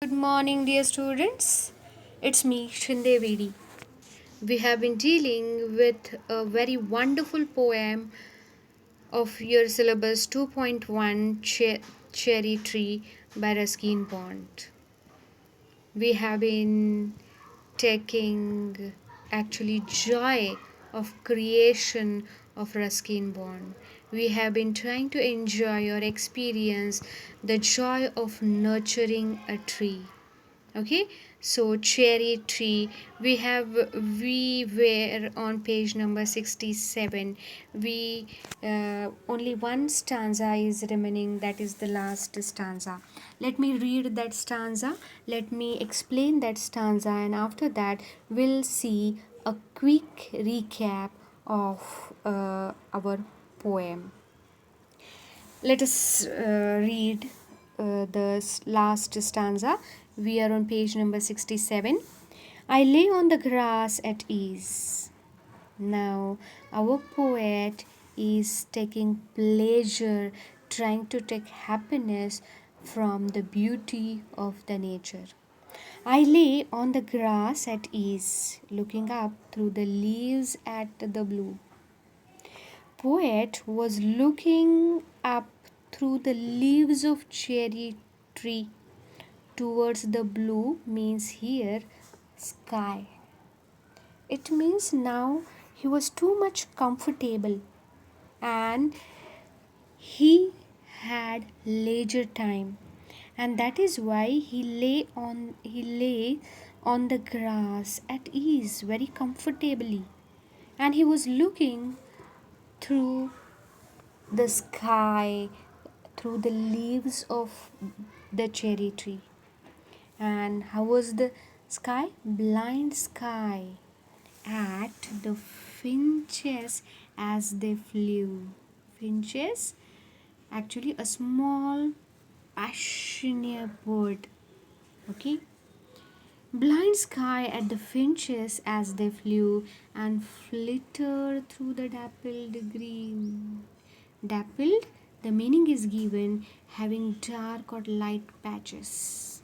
Good morning, dear students. It's me, Shinde Vedi. We have been dealing with a very wonderful poem of your syllabus 2.1 Cherry Tree by Ruskin Bond. We have been taking actually joy of creation of Ruskin Bond. We have been trying to enjoy or experience the joy of nurturing a tree. Okay, so cherry tree, we were on page number 67. We only one stanza is remaining, that is the last stanza. Let me read that stanza, let me explain that stanza, and after that we'll see a quick recap of our poem. Let us read the last stanza. We are on page number 67. I lay on the grass at ease. Now, our poet is taking pleasure, trying to take happiness from the beauty of the nature. I lay on the grass at ease, looking up through the leaves at the blue. Poet was looking up through the leaves of cherry tree towards the blue means here sky. It means now he was too much comfortable and he had leisure time, and that is why he lay on the grass at ease very comfortably, and he was looking through the sky, through the leaves of the cherry tree. And how was the sky? Blind sky at the finches as they flew. Finches, actually a small passionate bird. Okay, blind sky at the finches as they flew and flittered through the dappled green. Dappled, the meaning is given having dark or light patches.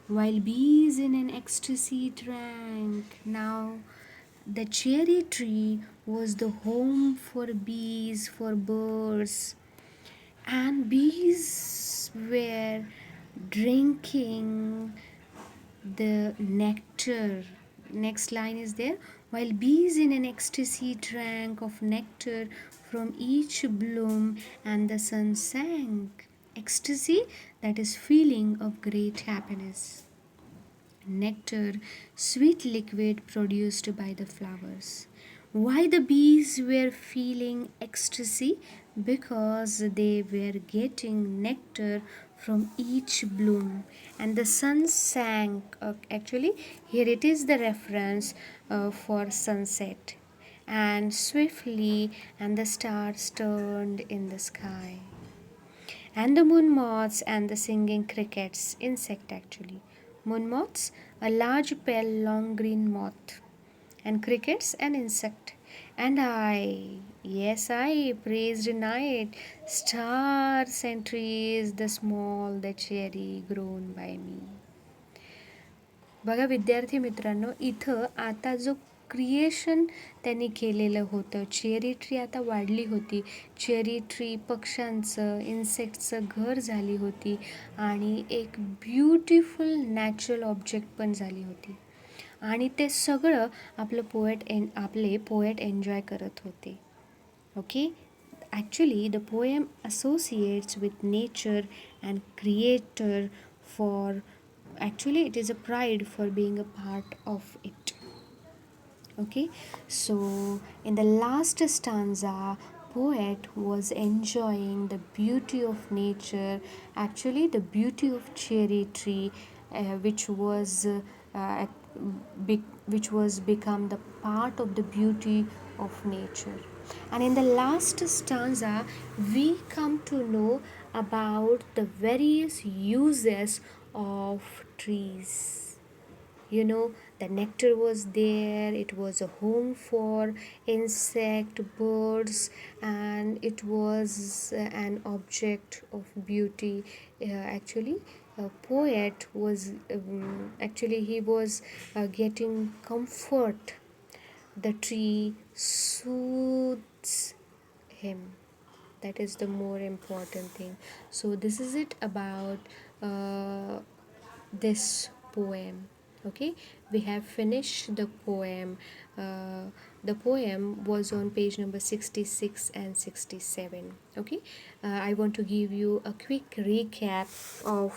While bees in an ecstasy drank. Now, the cherry tree was the home for bees, for birds, and bees were drinking the nectar. Next line is there. While bees in an ecstasy drank of nectar from each bloom, and the sun sank. Ecstasy, that is feeling of great happiness. Nectar, sweet liquid produced by the flowers. Why the bees were feeling ecstasy? Because they were getting nectar from each bloom, and the sun sank. Actually, here it is the reference for sunset. And swiftly, and the stars turned in the sky, and the moon moths and the singing crickets, insect actually. Moon moths, a large pale long green moth, and crickets, an insect. And I, yes, I praised night, stars and trees, the small, the cherry grown by me. बघा विद्यार्थी मित्रांनो, इथं आता जो creation त्यांनी केलेलं होतं, cherry tree आता वाढली होती. चेरी ट्री पक्ष्यांचं, इन्सेक्टचं घर झाली होती आणि एक ब्युटिफुल नॅचरल ऑब्जेक्ट पण झाली होती, आणि ते सगळं आपले पोएट एन्जॉय करत होते. Okay, actually the poem associates with nature and creator, for actually it is a pride for being a part of it. Okay, so in the last stanza, poet was enjoying the beauty of nature, actually the beauty of cherry tree, which was which was become the part of the beauty of nature. And in the last stanza, we come to know about the various uses of trees. You know, the nectar was there, it was a home for insect, birds, and it was an object of beauty. Actually, poet was actually he was getting comfort. The tree soothes him. That is the more important thing. So this is it about uh, this poem. Okay, we have finished the poem. The poem was on page number 66 and 67. Okay, I want to give you a quick recap of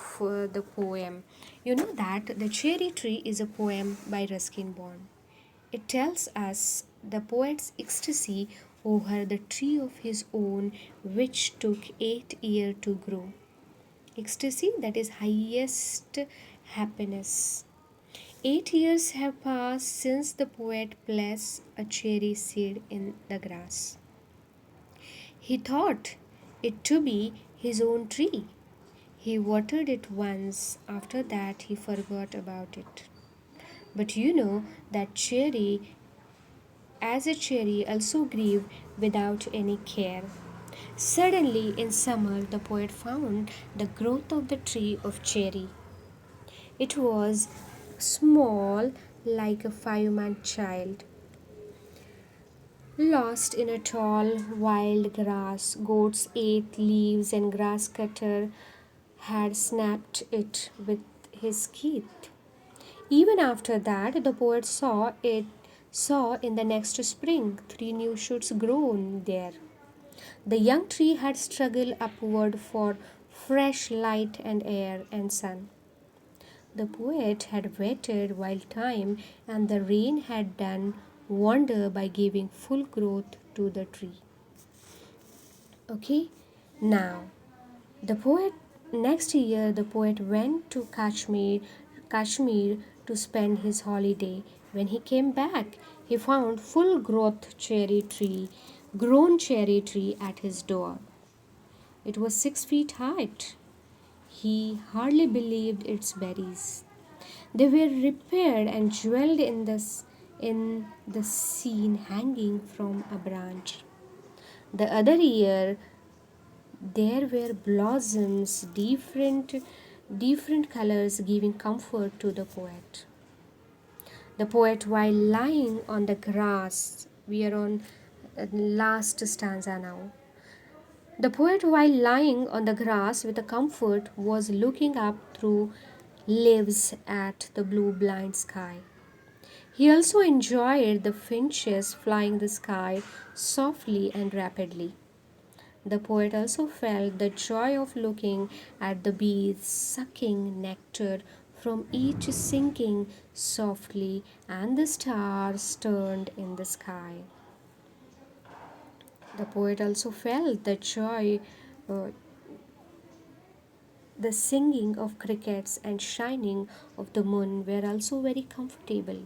the poem. You know that The Cherry Tree is a poem by Ruskin Bond. It tells us the poet's ecstasy over the tree of his own, which took 8 years to grow. Ecstasy, that is highest happiness. 8 years have passed since the poet placed a cherry seed in the grass. He thought it to be his own tree. He watered it once, after that he forgot about it. But you know that cherry as a cherry also grew without any care. Suddenly, in summer, the poet found the growth of the tree of cherry. It was small, like a 5-man child, lost in a tall, wild grass. Goats ate leaves, and grass cutter had snapped it with his teeth. Even after that, the poet saw in the next spring 3 new shoots grown there. The young tree had struggled upward for fresh light and air and sun. The poet had waited while time and the rain had done wonder by giving full growth to the tree. Okay, now the poet next year the poet went to Kashmir to spend his holiday. When he came back, he found full growth grown cherry tree at his door. It was 6 feet high. He hardly believed its berries. They were repaired and jeweled in the scene hanging from a branch. The other year there were blossoms, different colors giving comfort to the poet. The poet, while lying on the grass, we are on last stanza now. The poet, while lying on the grass with a comfort, was looking up through leaves at the blue blind sky. He also enjoyed the finches flying the sky softly and rapidly. The poet also felt the joy of looking at the bees sucking nectar from each sinking softly and the stars turned in the sky. The poet also felt uh, the singing of crickets and shining of the moon were also very comfortable.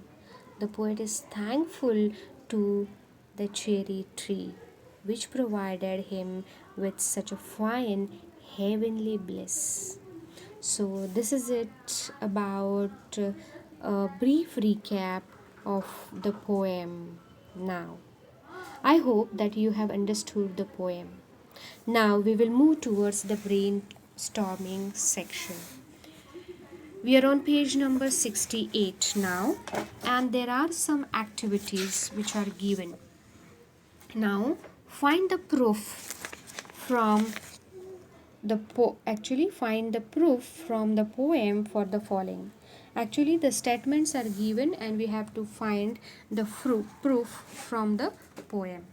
The poet is thankful to the cherry tree, which provided him with such a fine heavenly bliss. So, this is it about a brief recap of the poem now. I hope that you have understood the poem. Now we will move towards the brainstorming section. We are on page number 68 now, and there are some activities which are given. Now, find the proof from find the proof from the poem for the following. Actually, the statements are given, and we have to find the proof from the poem.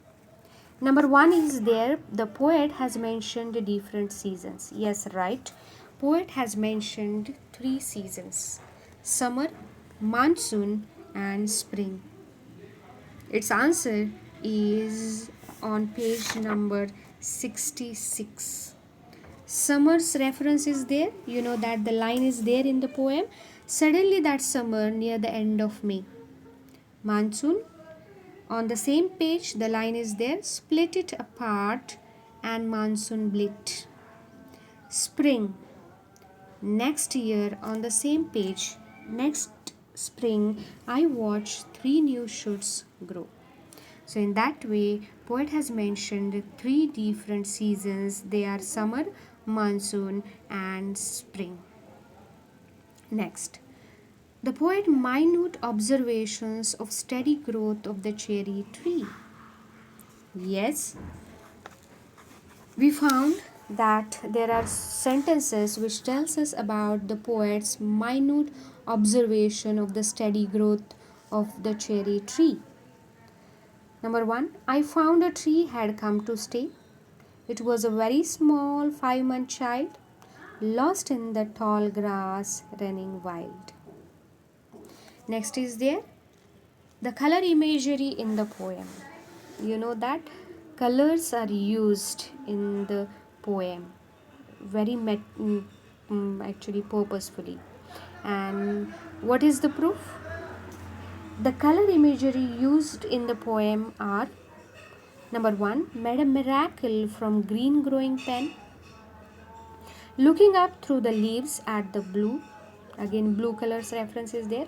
Number one is there, the poet has mentioned different seasons. Yes, right. Poet has mentioned 3 seasons: summer, monsoon, and spring. Its answer is on page number 66. Summer's reference is there. You know that the line is there in the poem. Suddenly, that summer near the end of May. Monsoon, on the same page, the line is there, split it apart and monsoon blit. Spring, next year on the same page, next spring, I watch 3 new shoots grow. So, in that way, poet has mentioned 3 different seasons. They are summer, monsoon, and spring. Next, the poet minute observations of steady growth of the cherry tree. Yes, we found that there are sentences which tells us about the poet's minute observation of the steady growth of the cherry tree. Number 1, I found a tree had come to stay. It was a very small 5-month child, lost in the tall grass, running wild. Next is there the color imagery in the poem. You know that colors are used in the poem very actually purposefully. And what is the proof? The color imagery used in the poem are: number 1, made a miracle from green growing pen, looking up through the leaves at the blue, again blue colors reference is there,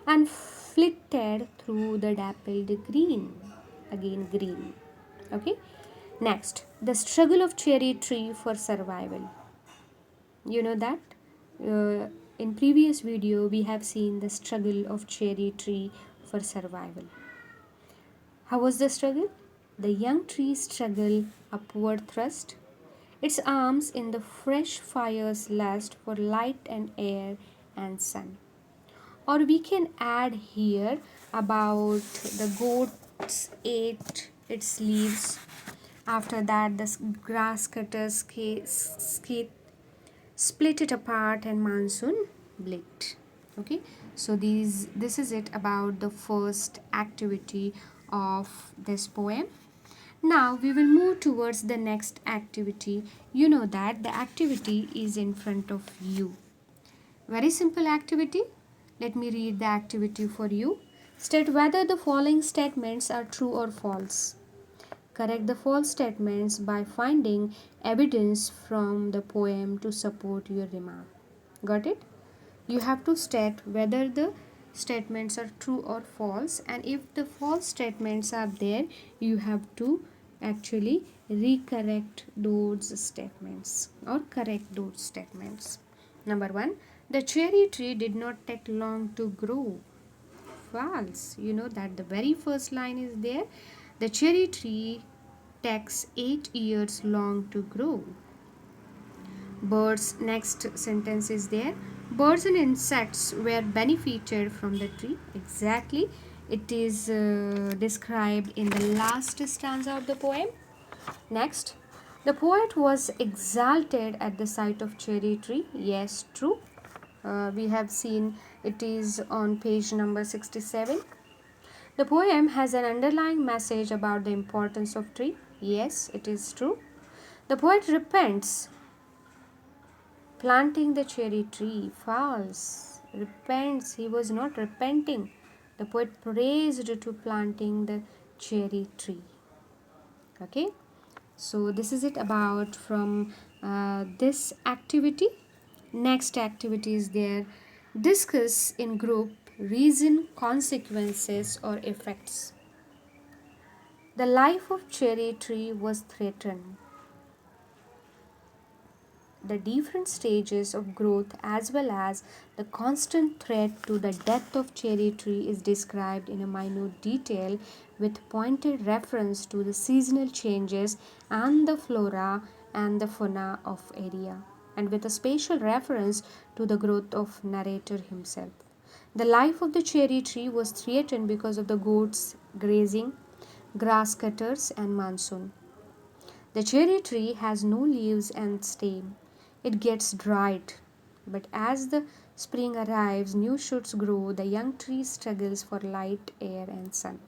and flitted through the dappled green, again green. Okay. Next, the struggle of cherry tree for survival. You know that in previous video we have seen the struggle of cherry tree for survival. How was the struggle? The young tree struggled upward thrust, its arms in the fresh fire's lust for light and air and sun. Or we can add here about the goats ate its leaves. After that, the grass cutters split it apart and monsoon blinked. Okay, so this is it about the first activity of this poem. Now we will move towards the next activity. You know that the activity is in front of you. Very simple activity. Let me read the activity for you. State whether the following statements are true or false. Correct the false statements by finding evidence from the poem to support your remark. Got it? You have to state whether the statements are true or false, and if the false statements are there, you have to actually recorrect those statements or correct those statements. Number 1, the cherry tree did not take long to grow. False. You know that the very first line is there. The cherry tree takes 8 years long to grow. Birds, next sentence is there. Birds and insects were benefited from the tree. Exactly. It is described in the last stanza of the poem. Next, the poet was exalted at the sight of cherry tree. Yes, true. We have seen it is on page number 67. The poem has an underlying message about the importance of tree. Yes, it is true. The poet repents planting the cherry tree. False. Repents. He was not repenting. The poet praised to planting the cherry tree. Okay. So this is it about from this activity. Next activity is there. Discuss in group reason, consequences or effects. The life of cherry tree was threatened. The different stages of growth as well as the constant threat to the death of cherry tree is described in a minute detail with pointed reference to the seasonal changes and the flora and the fauna of area, and with a special reference to the growth of narrator himself. The life of the cherry tree was threatened because of the goats grazing, grass cutters and monsoon. The cherry tree has no leaves and stem. It gets dried. But as the spring arrives, new shoots grow, the young tree struggles for light, air, and sun.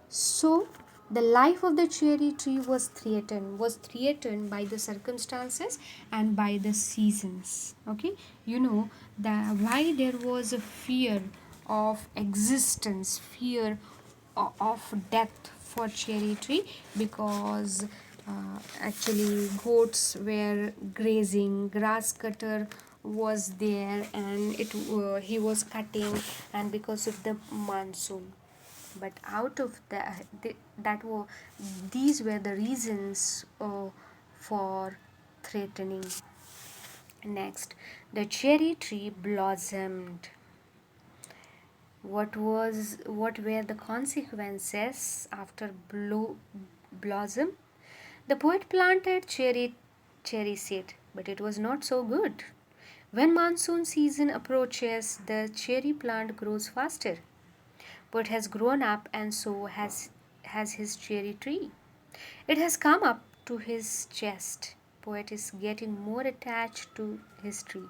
So, the life of the cherry tree was threatened by the circumstances and by the seasons. Okay, you know that why there was a fear of existence, fear of death for cherry tree, because actually goats were grazing, grass cutter was there, and he was cutting, and because of the monsoon. But out of that were these were the reasons for threatening. Next, the cherry tree blossomed. What were the consequences after blossom? The poet planted cherry seed, but it was not so good. When monsoon season approaches, the cherry plant grows faster. Poet has grown up, and so has his cherry tree. It has come up to his chest. Poet is getting more attached to his tree.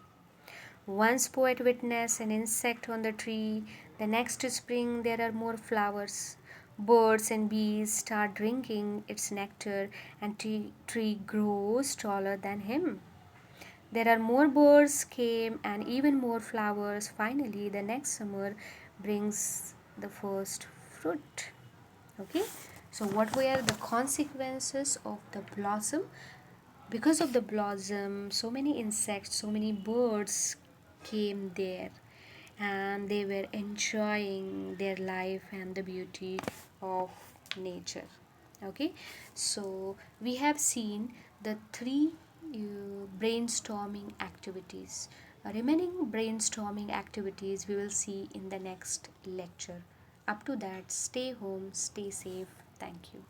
Once poet witnessed an insect on the tree, the next spring there are more flowers. Birds and bees start drinking its nectar, and tree grows taller than him. There are more birds came and even more flowers. Finally, the next summer brings the first fruit. Okay, so what were the consequences of the blossom? Because of the blossom, so many insects, so many birds came there, and they were enjoying their life and the beauty of nature. Okay, so we have seen the three brainstorming activities. Remaining brainstorming activities we will see in the next lecture. Up to that, stay home, stay safe. Thank you.